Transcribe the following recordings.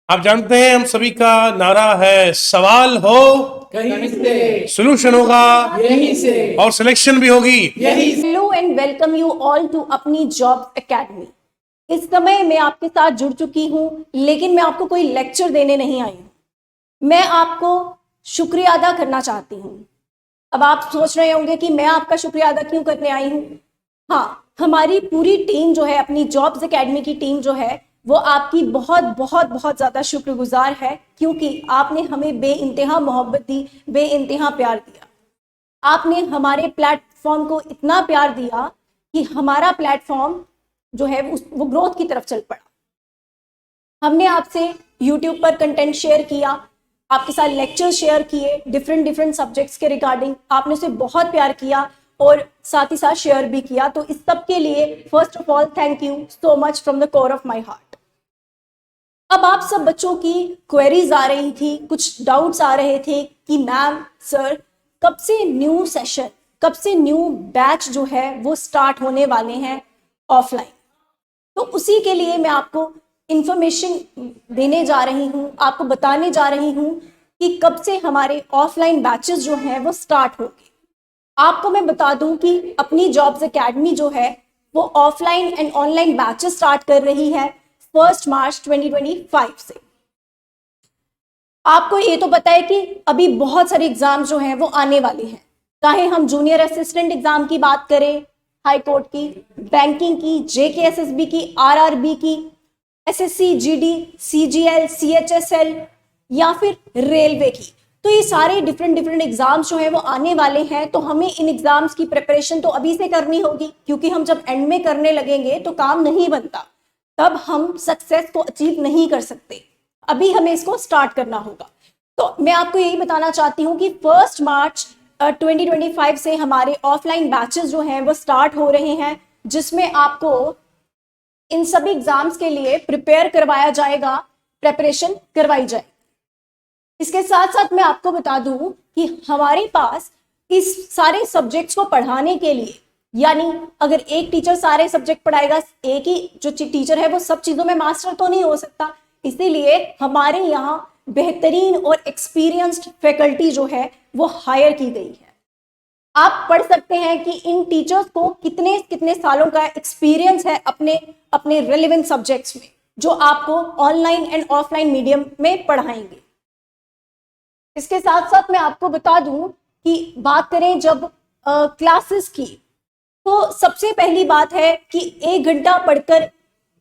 आप जानते हैं हम सभी का नारा है, सवाल हो कहीं से, सोल्यूशन होगा यहीं से, और सिलेक्शन भी होगी यहीं से। Hello and welcome you all to अपनी जॉब एकेडमी। इस समय मैं आपके साथ जुड़ चुकी हूं, लेकिन मैं आपको कोई लेक्चर देने नहीं आई हूं। मैं आपको शुक्रिया अदा करना चाहती हूं। अब आप सोच रहे होंगे कि मैं आपका शुक्रिया अदा क्यों करने आई हूं। हाँ, हमारी पूरी टीम जो है, अपनी जॉब्स एकेडमी की टीम जो है, वो आपकी बहुत बहुत बहुत ज्यादा शुक्रगुजार है, क्योंकि आपने हमें बेइंतहा मोहब्बत दी, बेइंतहा प्यार दिया। आपने हमारे प्लेटफॉर्म को इतना प्यार दिया कि हमारा प्लेटफॉर्म जो है वो ग्रोथ की तरफ चल पड़ा। हमने आपसे यूट्यूब पर कंटेंट शेयर किया, आपके साथ लेक्चर शेयर किए डिफरेंट सब्जेक्ट्स के रिगार्डिंग। आपने उसे बहुत प्यार किया और साथ ही साथ शेयर भी किया। तो इस सब के लिए first of all thank you so much from the core of my heart. अब आप सब बच्चों की क्वेरीज आ रही थी, कुछ डाउट्स आ रहे थे कि मैम सर कब से न्यू सेशन, कब से न्यू बैच जो है वो स्टार्ट होने वाले हैं ऑफलाइन। तो उसी के लिए मैं आपको इंफॉर्मेशन देने जा रही हूँ, आपको बताने जा रही हूँ कि कब से हमारे ऑफलाइन बैचेस जो हैं वो स्टार्ट होंगे। आपको मैं बता दूं कि अपनी जॉब्स एकेडमी जो है वो offline and online batches start कर रही है 1 मार्च 2025 से। आपको ये तो पता है कि अभी बहुत सारे एग्जाम जो हैं वो आने वाले हैं, चाहे हम जूनियर असिस्टेंट एग्जाम की बात करें, हाई कोर्ट की, बैंकिंग की, जेकेएसएसबी की, आरआरबी की, एसएससी, जीडी, सीजीएल, सीएचएसएल या फिर रेलवे की। तो ये सारे डिफरेंट एग्जाम्स जो है वो आने वाले हैं। तो हमें इन एग्जाम्स की प्रिपरेशन तो अभी से करनी होगी, क्योंकि हम जब एंड में करने लगेंगे तो काम नहीं बनता, तब हम सक्सेस को अचीव नहीं कर सकते। अभी हमें इसको स्टार्ट करना होगा। तो मैं आपको यही बताना चाहती हूँ कि 1 मार्च 2025 से हमारे ऑफलाइन बैचेस जो हैं वो स्टार्ट हो रहे हैं, जिसमें आपको इन सभी एग्जाम्स के लिए प्रिपेयर करवाया जाएगा, प्रेपरेशन करवाई जाएगी। इसके साथ साथ मैं आपको बता दूं कि हमारे पास इस सारे सब्जेक्ट्स को पढ़ाने के लिए, यानी अगर एक टीचर सारे सब्जेक्ट पढ़ाएगा, एक ही जो टीचर है वो सब चीजों में मास्टर तो नहीं हो सकता, इसीलिए हमारे यहाँ बेहतरीन और एक्सपीरियंस्ड फैकल्टी जो है वो हायर की गई है। आप पढ़ सकते हैं कि इन टीचर्स को कितने कितने सालों का एक्सपीरियंस है अपने अपने रेलेवेंट सब्जेक्ट्स में, जो आपको ऑनलाइन एंड ऑफलाइन मीडियम में पढ़ाएंगे। इसके साथ साथ मैं आपको बता दूं कि बात करें जब क्लासेस की, तो सबसे पहली बात है कि 1 घंटा पढ़कर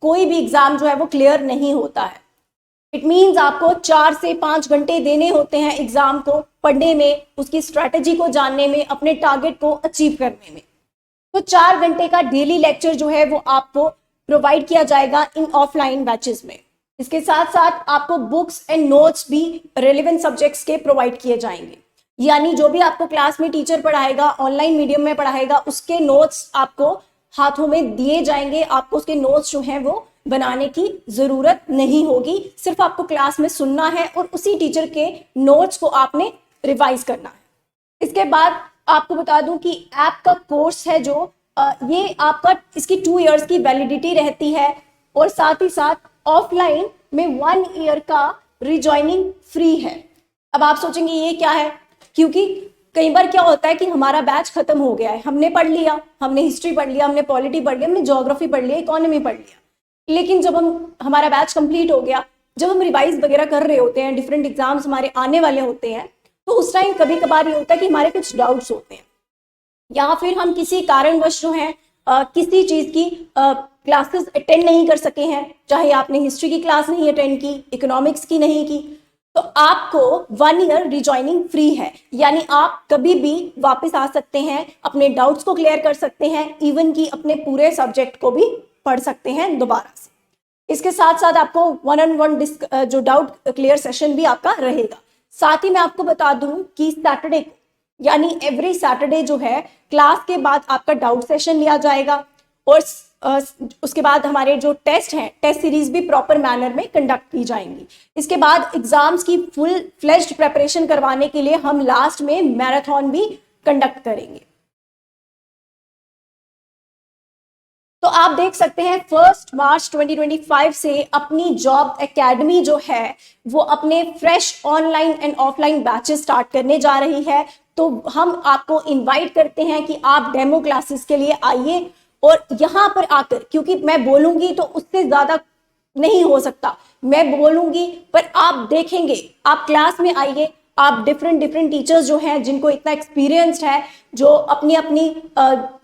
कोई भी एग्जाम जो है वो क्लियर नहीं होता है। इट मीन्स आपको 4 से 5 घंटे देने होते हैं एग्जाम को पढ़ने में, उसकी स्ट्रैटेजी को जानने में, अपने टारगेट को अचीव करने में। तो 4 घंटे का डेली लेक्चर जो है वो आपको प्रोवाइड किया जाएगा इन ऑफलाइन बैचेस में। इसके साथ साथ आपको बुक्स एंड नोट्स भी रेलेवेंट सब्जेक्ट्स के प्रोवाइड किए जाएंगे, यानी जो भी आपको क्लास में टीचर पढ़ाएगा, ऑनलाइन मीडियम में पढ़ाएगा, उसके नोट्स आपको हाथों में दिए जाएंगे। आपको उसके नोट्स जो हैं वो बनाने की जरूरत नहीं होगी, सिर्फ आपको क्लास में सुनना है और उसी टीचर के नोट्स को आपने रिवाइज करना है। इसके बाद आपको बता दूं कि ऐप का कोर्स है जो ये आपका, इसकी 2 इयर्स की वैलिडिटी रहती है, और साथ ही साथ ऑफलाइन में 1 ईयर का रिजॉइनिंग फ्री है। अब आप सोचेंगे ये क्या है, क्योंकि कई बार क्या होता है कि हमारा बैच खत्म हो गया है, हमने पढ़ लिया, हमने हिस्ट्री पढ़ लिया, हमने पॉलिटी पढ़ लिया, हमने ज्योग्राफी पढ़ लिया, इकोनॉमी पढ़ लिया, लेकिन जब हमारा बैच कंप्लीट हो गया, जब हम रिवाइज वगैरह कर रहे होते हैं, डिफरेंट एग्जाम्स हमारे आने वाले होते हैं, तो उस टाइम कभी कभार ये होता है कि हमारे कुछ डाउट्स होते हैं, या फिर हम किसी कारणवश जो है किसी चीज की क्लासेस अटेंड नहीं कर सके हैं, चाहे आपने हिस्ट्री की क्लास नहीं अटेंड की, इकोनॉमिक्स की नहीं की, तो आपको 1 ईयर रिजॉइनिंग फ्री है। यानी आप कभी भी वापस आ सकते हैं, अपने डाउट्स को क्लियर कर सकते हैं, इवन कि अपने पूरे सब्जेक्ट को भी पढ़ सकते हैं दोबारा से। इसके साथ साथ आपको 1-on-1 जो डाउट क्लियर सेशन भी आपका रहेगा। साथ ही मैं आपको बता दूं कि सैटरडे को, यानी एवरी सैटरडे जो है, क्लास के बाद आपका डाउट सेशन लिया जाएगा, और उसके बाद हमारे जो टेस्ट हैं, टेस्ट सीरीज भी प्रॉपर मैनर में कंडक्ट की जाएंगी। इसके बाद एग्जाम्स की फुल फ्लेज्ड प्रेपरेशन करवाने के लिए हम लास्ट में मैराथन भी कंडक्ट करेंगे। तो आप देख सकते हैं 1 मार्च 2025 से अपनी जॉब एकेडमी जो है वो अपने fresh online and offline batches start करने जा रही है। तो हम आपको इनवाइट करते हैं कि आप डेमो क्लासेस के लिए आइए और यहाँ पर आकर, क्योंकि मैं बोलूंगी तो उससे ज्यादा नहीं हो सकता, मैं बोलूंगी पर आप देखेंगे, आप क्लास में आइए, आप डिफरेंट टीचर्स जो हैं जिनको इतना एक्सपीरियंस्ड है, जो अपनी अपनी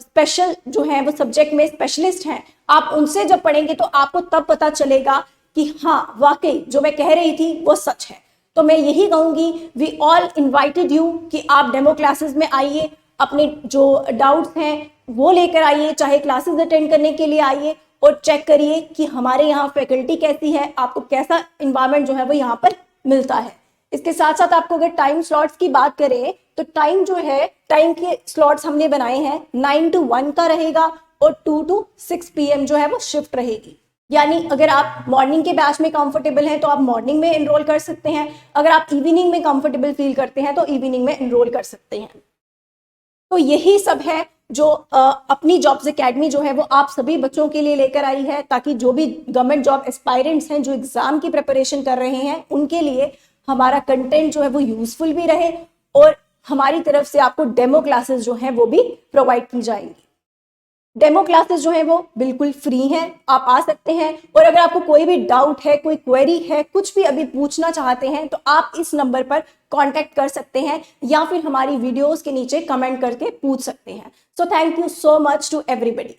स्पेशल जो है वो सब्जेक्ट में स्पेशलिस्ट हैं, आप उनसे जब पढ़ेंगे तो आपको तब पता चलेगा कि हाँ वाकई जो मैं कह रही थी वो सच है। तो मैं यही कहूंगी, वी ऑल इनवाइटेड यू कि आप डेमो क्लासेस में आइए, अपने जो डाउट्स हैं वो लेकर आइए, चाहे क्लासेस अटेंड करने के लिए आइए और चेक करिए कि हमारे यहाँ फैकल्टी कैसी है, आपको कैसा इन्वायरमेंट जो है वो यहाँ पर मिलता है। इसके साथ साथ आपको अगर टाइम स्लॉट्स की बात करें तो टाइम जो है, टाइम के स्लॉट्स हमने बनाए हैं 9 to 1 का रहेगा और 2 to 6 PM जो है वो शिफ्ट रहेगी। यानी अगर आप मॉर्निंग के बैच में कंफर्टेबल हैं तो आप मॉर्निंग में एनरोल कर सकते हैं, अगर आप इवनिंग में कंफर्टेबल फील करते हैं तो इवनिंग में एनरोल कर सकते हैं। तो यही सब है जो अपनी जॉब्स एकेडमी जो है वो आप सभी बच्चों के लिए लेकर आई है, ताकि जो भी गवर्नमेंट जॉब एस्पायरेंट्स हैं जो एग्जाम की प्रिपरेशन कर रहे हैं उनके लिए हमारा कंटेंट जो है वो यूजफुल भी रहे और हमारी तरफ से आपको डेमो क्लासेस जो हैं वो भी प्रोवाइड की जाएंगी। डेमो क्लासेस जो है वो बिल्कुल फ्री हैं, आप आ सकते हैं और अगर आपको कोई भी डाउट है, कोई क्वेरी है, कुछ भी अभी पूछना चाहते हैं तो आप इस नंबर पर कांटेक्ट कर सकते हैं या फिर हमारी वीडियोस के नीचे कमेंट करके पूछ सकते हैं। So thank you so much to everybody.